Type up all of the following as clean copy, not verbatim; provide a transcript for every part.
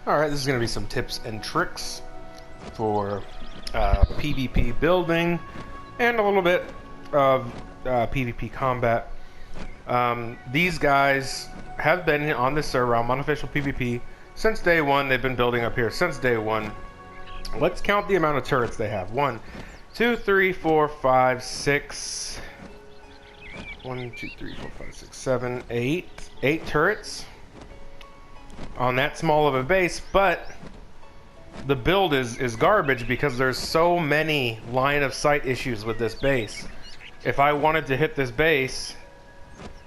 Alright, this is going to be some tips and tricks for PvP building and a little bit of PvP combat. These guys have been on this server on unofficial PvP since day one. They've been building up here since day one. Let's count the amount of turrets they have. 1, 2, 3, 4, 5, 6. 1, 2, 3, 4, 5, 6, 7, 8. 8 turrets on that small of a base, but the build is garbage because there's so many line of sight issues with this base. If I wanted to hit this base,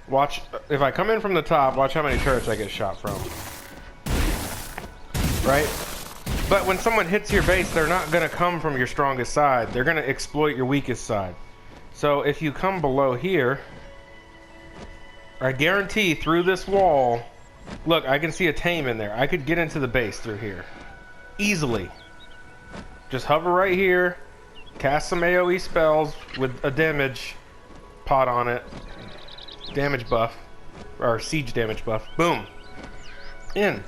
watch, if I come in from the top, watch how many turrets I get shot from. Right? But when someone hits your base, they're not going to come from your strongest side. They're going to exploit your weakest side. So if you come below here, I guarantee through this wall, look, I can see a tame in there. I could get into the base through here easily. Just hover right here, cast some AoE spells with a damage pot on it, damage buff, or siege damage buff. Boom. In.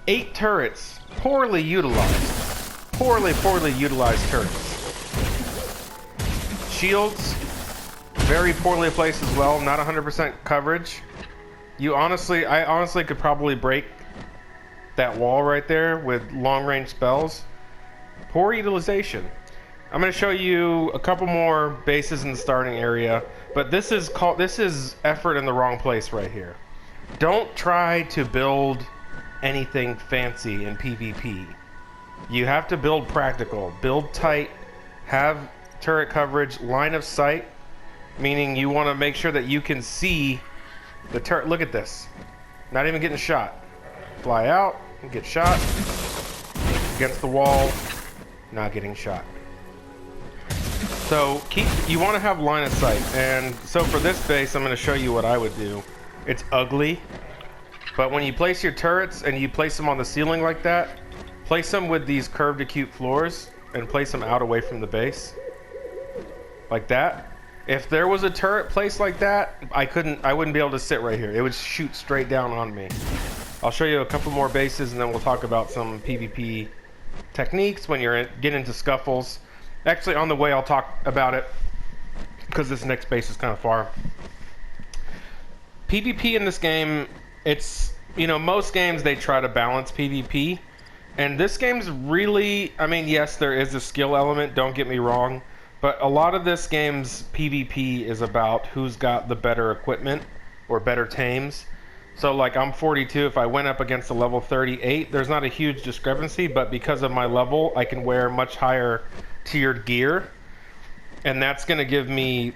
8 turrets, poorly utilized. Poorly utilized turrets. Shields, very poorly placed as well, not 100% coverage. I honestly could probably break that wall right there with long-range spells. Poor utilization. I'm going to show you a couple more bases in the starting area, but this is effort in the wrong place right here. Don't try to build anything fancy in PvP. You have to build practical, build tight, have turret coverage, line of sight, meaning you want to make sure that you can see the turret. Look at this. Not even getting shot. Fly out, get shot. Against the wall, not getting shot. So you want to have line of sight. And so for this base, I'm going to show you what I would do. It's ugly, but when you place your turrets and you place them on the ceiling like that, place them with these curved acute floors and place them out away from the base. Like that. If there was a turret placed like that, I wouldn't be able to sit right here. It would shoot straight down on me. I'll show you a couple more bases and then we'll talk about some PvP techniques when you're getting into scuffles. Actually, on the way I'll talk about it because this next base is kind of far. PvP in this game, it's, you know, most games they try to balance PvP. And this game's really, I mean, yes, there is a skill element, don't get me wrong. But a lot of this game's PvP is about who's got the better equipment or better tames. So like I'm 42, if I went up against a level 38, there's not a huge discrepancy, but because of my level, I can wear much higher tiered gear. And that's going to give me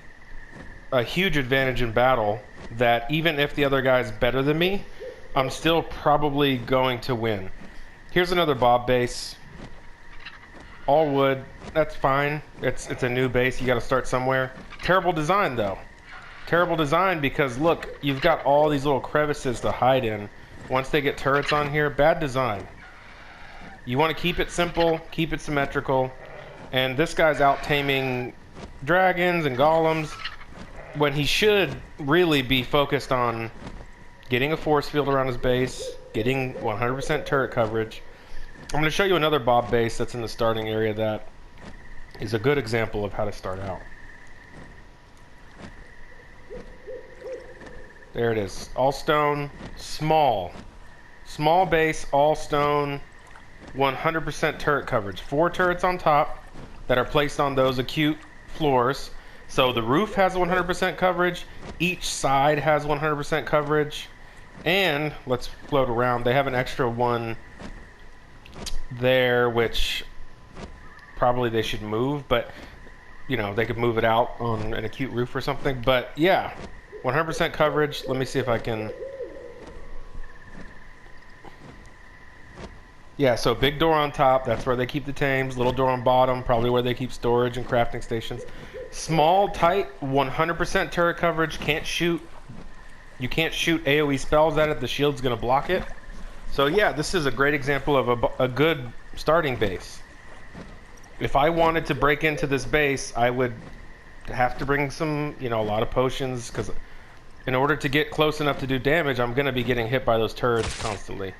a huge advantage in battle that even if the other guy's better than me, I'm still probably going to win. Here's another Bob base. All wood, that's fine. It's a new base, you gotta start somewhere. Terrible design though. Terrible design because look, you've got all these little crevices to hide in. Once they get turrets on here, bad design. You wanna keep it simple, keep it symmetrical. And this guy's out taming dragons and golems when he should really be focused on getting a force field around his base, getting 100% turret coverage. I'm going to show you another Bob base that's in the starting area that is a good example of how to start out. There it is. All stone, small. Small base, all stone, 100% turret coverage. 4 turrets on top that are placed on those acute floors. So the roof has 100% coverage. Each side has 100% coverage. And let's float around. They have an extra one there, which probably they should move, but you know, they could move it out on an acute roof or something. But yeah, 100% coverage. Let me see if I can. Yeah, so big door on top, that's where they keep the tames. Little door on bottom, probably where they keep storage and crafting stations. Small, tight, 100% turret coverage. Can't shoot. You can't shoot AoE spells at it. The shield's gonna block it. So yeah, this is a great example of a good starting base. If I wanted to break into this base, I would have to bring some, you know, a lot of potions, because in order to get close enough to do damage, I'm going to be getting hit by those turrets constantly.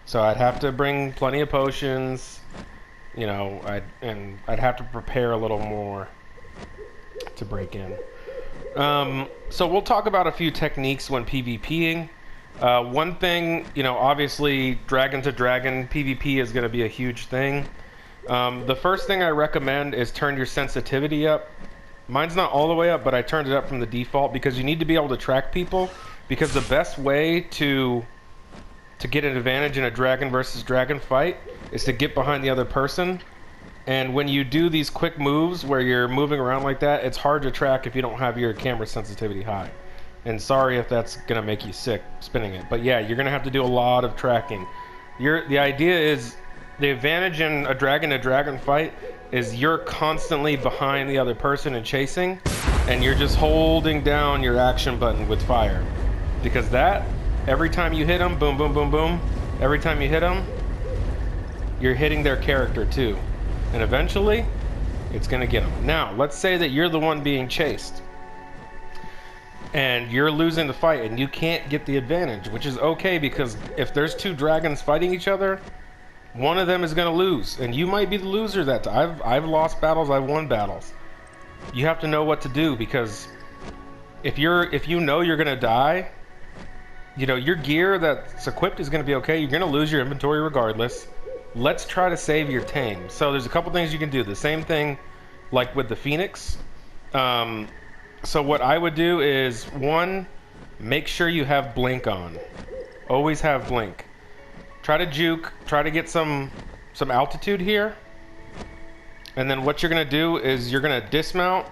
So I'd have to bring plenty of potions, you know, I'd have to prepare a little more to break in. So we'll talk about a few techniques when PvPing. One thing, you know, obviously dragon to dragon PvP is going to be a huge thing. The first thing I recommend is turn your sensitivity up. Mine's not all the way up, but I turned it up from the default because you need to be able to track people, because the best way to get an advantage in a dragon versus dragon fight is to get behind the other person. And when you do these quick moves where you're moving around like that, it's hard to track if you don't have your camera sensitivity high. And sorry if that's gonna make you sick spinning it, but yeah, you're gonna have to do a lot of tracking. The idea is, the advantage in a dragon to dragon fight is you're constantly behind the other person and chasing, and you're just holding down your action button with fire. Because that, every time you hit them, boom, boom, boom, boom, every time you hit them, you're hitting their character too. And eventually, it's gonna get them. Now, let's say that you're the one being chased, and you're losing the fight, and you can't get the advantage, which is okay, because if there's two dragons fighting each other, one of them is gonna lose, and you might be the loser that time. I've lost battles, I've won battles. You have to know what to do, because if you know you're gonna die, you know, your gear that's equipped is gonna be okay. You're gonna lose your inventory regardless. Let's try to save your tame. So there's a couple things you can do. The same thing like with the Phoenix. So what I would do is, one, make sure you have blink on. Always have blink. Try to juke, try to get some altitude here. And then what you're gonna do is you're gonna dismount,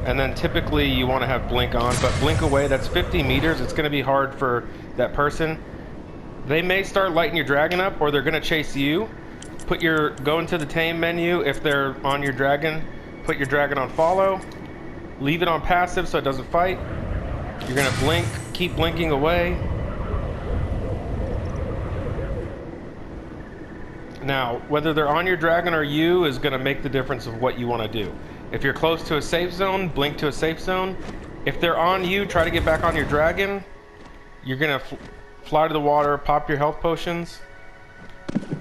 and then typically you wanna have blink on, but blink away, that's 50 meters. It's gonna be hard for that person. They may start lighting your dragon up, or they're gonna chase you. Go into the tame menu. If they're on your dragon, put your dragon on follow. Leave it on passive so it doesn't fight. You're gonna blink, keep blinking away. Now, whether they're on your dragon or you is gonna make the difference of what you wanna do. If you're close to a safe zone, blink to a safe zone. If they're on you, try to get back on your dragon. You're gonna fly to the water, pop your health potions.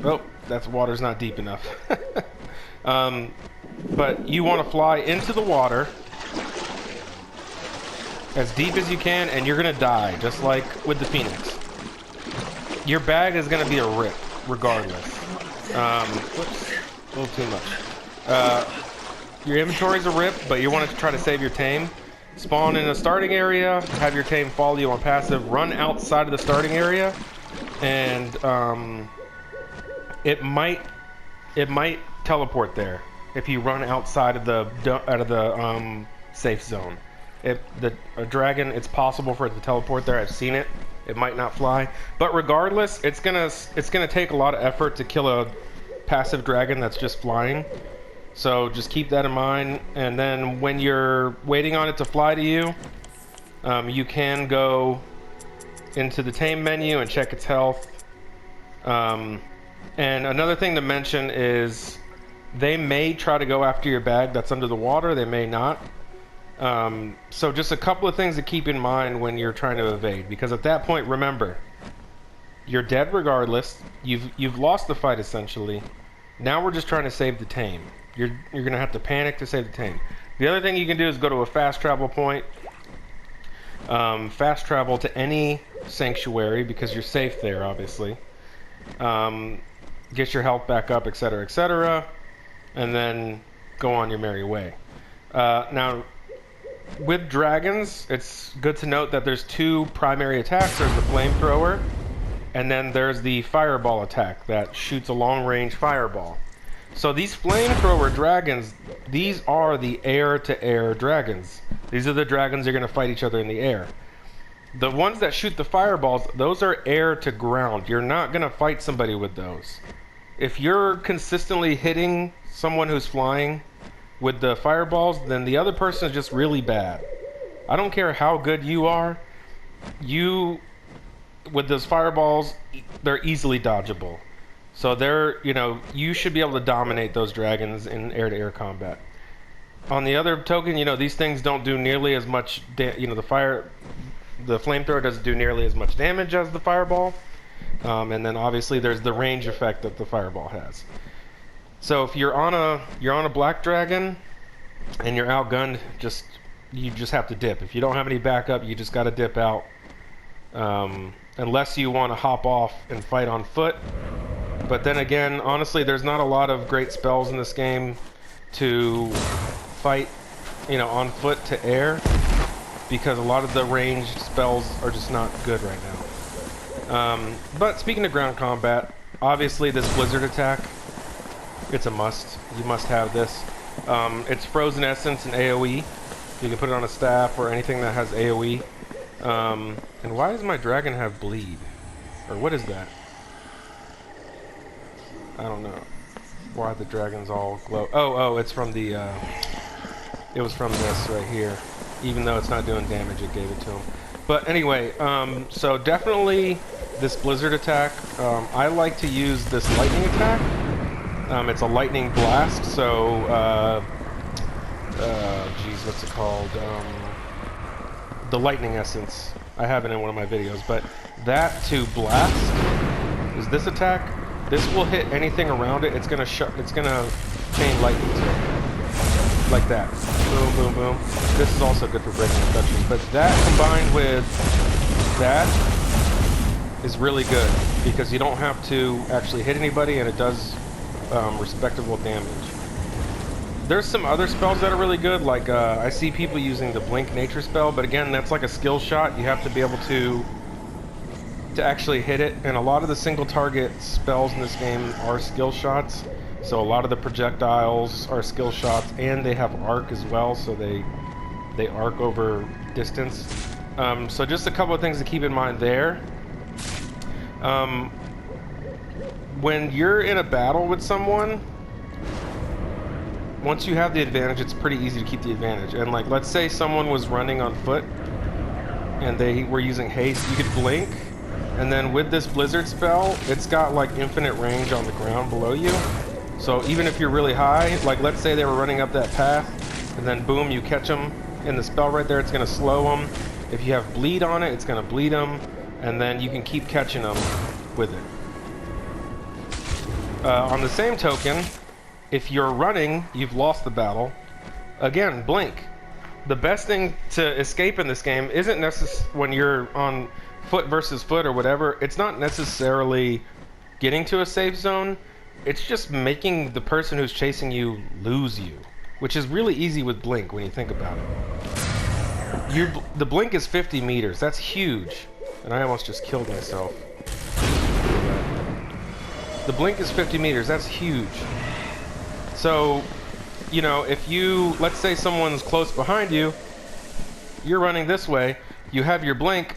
Oh, that water's not deep enough. But you want to fly into the water as deep as you can, and you're gonna die, just like with the Phoenix. Your bag is gonna be a rip, regardless. Whoops, a little too much. Your inventory's a rip, but you want to try to save your tame. Spawn in a starting area, have your tame follow you on passive, run outside of the starting area, and it might teleport there if you run outside of the safe zone. A dragon, it's possible for it to teleport there. I've seen it. It might not fly, but regardless, it's gonna take a lot of effort to kill a passive dragon that's just flying. So just keep that in mind. And then when you're waiting on it to fly to you, you can go into the tame menu and check its health. And another thing to mention is they may try to go after your bag that's under the water. They may not. So just a couple of things to keep in mind when you're trying to evade, because at that point, remember, you're dead regardless. You've lost the fight essentially. Now we're just trying to save the tame. You're gonna have to panic to save the tame. The other thing you can do is go to a fast travel point. Fast travel to any sanctuary because you're safe there, obviously. Get your health back up, etc., etc., and then go on your merry way. Now, with dragons, it's good to note that there's two primary attacks. There's the flamethrower, and then there's the fireball attack that shoots a long-range fireball. So these flamethrower dragons, these are the air-to-air dragons. These are the dragons that are going to fight each other in the air. The ones that shoot the fireballs, those are air-to-ground. You're not going to fight somebody with those. If you're consistently hitting someone who's flying with the fireballs, then the other person is just really bad. I don't care how good you are. With those fireballs, they're easily dodgeable. So you should be able to dominate those dragons in air-to-air combat. On the other token, these things don't do nearly as much, the flamethrower doesn't do nearly as much damage as the fireball. And then obviously there's the range effect that the fireball has. So if you're on a black dragon and you're outgunned, you just have to dip. If you don't have any backup, you just got to dip out. Unless you want to hop off and fight on foot. But then again, honestly, there's not a lot of great spells in this game to fight, on foot to air, because a lot of the ranged spells are just not good right now. But speaking of ground combat, obviously this blizzard attack, it's a must. You must have this. It's frozen essence and AoE. You can put it on a staff or anything that has AoE. And why does my dragon have bleed? Or what is that? I don't know why the dragon's all glow. Oh, it's from the, it was from this right here. Even though it's not doing damage, it gave it to him. But anyway, so definitely this blizzard attack. I like to use this lightning attack. It's a lightning blast, so, geez, what's it called? The lightning essence. I have it in one of my videos, but that to blast is this attack. This will hit anything around it. It's gonna chain lightning to it. Like that. Boom, boom, boom. This is also good for breaking infections, but that combined with that is really good because you don't have to actually hit anybody and it does respectable damage. There's some other spells that are really good, like I see people using the Blink Nature spell, but again, that's like a skill shot. You have to be able to actually hit it, and a lot of the single target spells in this game are skill shots. So a lot of the projectiles are skill shots, and they have arc as well, so they arc over distance. So just a couple of things to keep in mind there. When you're in a battle with someone, once you have the advantage, it's pretty easy to keep the advantage. And like, let's say someone was running on foot and they were using haste, you could blink, and then with this blizzard spell, it's got like infinite range on the ground below you. So even if you're really high, like let's say they were running up that path, and then boom, you catch them in the spell right there, it's gonna slow them. If you have bleed on it, it's gonna bleed them, and then you can keep catching them with it. On the same token, if you're running, you've lost the battle. Again, blink. The best thing to escape in this game isn't when you're on foot versus foot or whatever. It's not necessarily getting to a safe zone. It's just making the person who's chasing you lose you, which is really easy with blink when you think about it. The blink is 50 meters. That's huge. And I almost just killed myself. The blink is 50 meters. That's huge. So, if let's say someone's close behind you, you're running this way, you have your blink,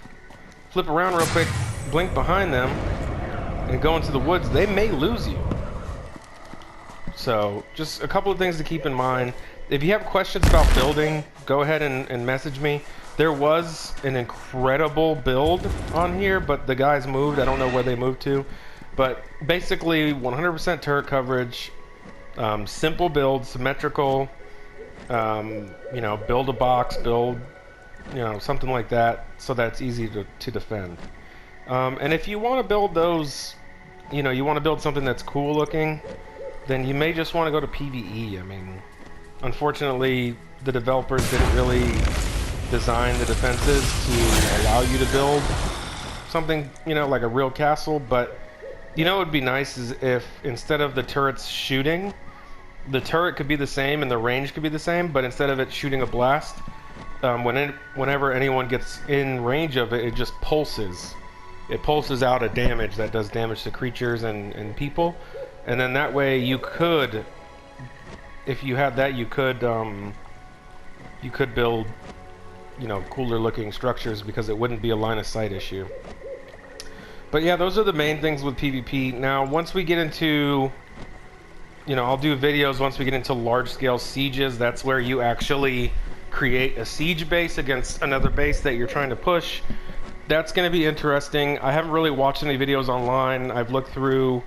flip around real quick, blink behind them, and go into the woods, they may lose you. So, just a couple of things to keep in mind. If you have questions about building, go ahead and message me. There was an incredible build on here, but the guys moved. I don't know where they moved to. But basically, 100% turret coverage, simple build, symmetrical, build a box, build, something like that, so that it's easy to defend. And if you want to build those, you want to build something that's cool looking, then you may just want to go to PvE. I mean, unfortunately, the developers didn't really design the defenses to allow you to build something, like a real castle, but what would be nice is if instead of the turrets shooting, the turret could be the same and the range could be the same, but instead of it shooting a blast, whenever anyone gets in range of it, it just pulses. It pulses out a damage that does damage to creatures and people, and then that way you could, if you had that, you could build, cooler looking structures because it wouldn't be a line of sight issue. But yeah, those are the main things with PvP. Now, once we get into, I'll do videos once we get into large-scale sieges. That's where you actually create a siege base against another base that you're trying to push. That's going to be interesting. I haven't really watched any videos online. I've looked through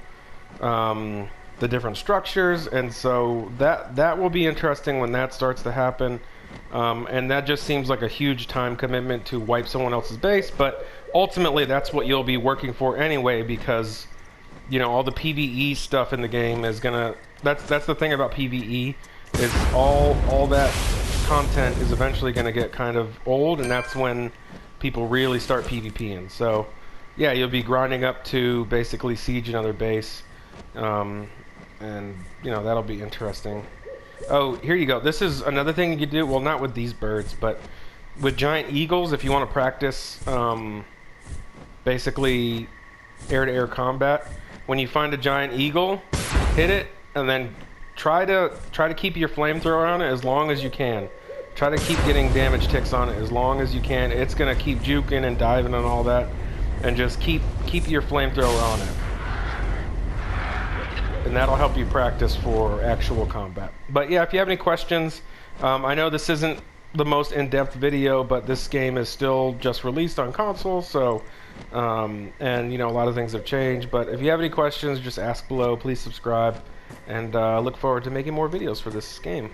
the different structures, and so that will be interesting when that starts to happen. And that just seems like a huge time commitment to wipe someone else's base, but ultimately that's what you'll be working for anyway, because you know all the PvE stuff in the game is gonna. That's the thing about PvE, is all that content is eventually gonna get kind of old, and that's when people really start PvPing. So yeah, you'll be grinding up to basically siege another base, and you know that'll be interesting. Oh, here you go. This is another thing you do. Well, not with these birds, but with giant eagles, if you want to practice basically air-to-air combat, when you find a giant eagle, hit it, and then try to keep your flamethrower on it as long as you can. Try to keep getting damage ticks on it as long as you can. It's gonna keep juking and diving and all that, and just keep your flamethrower on it. And that'll help you practice for actual combat. But yeah, if you have any questions, I know this isn't the most in-depth video, but this game is still just released on console, so and you know a lot of things have changed. But if you have any questions, just ask below. Please subscribe, and look forward to making more videos for this game.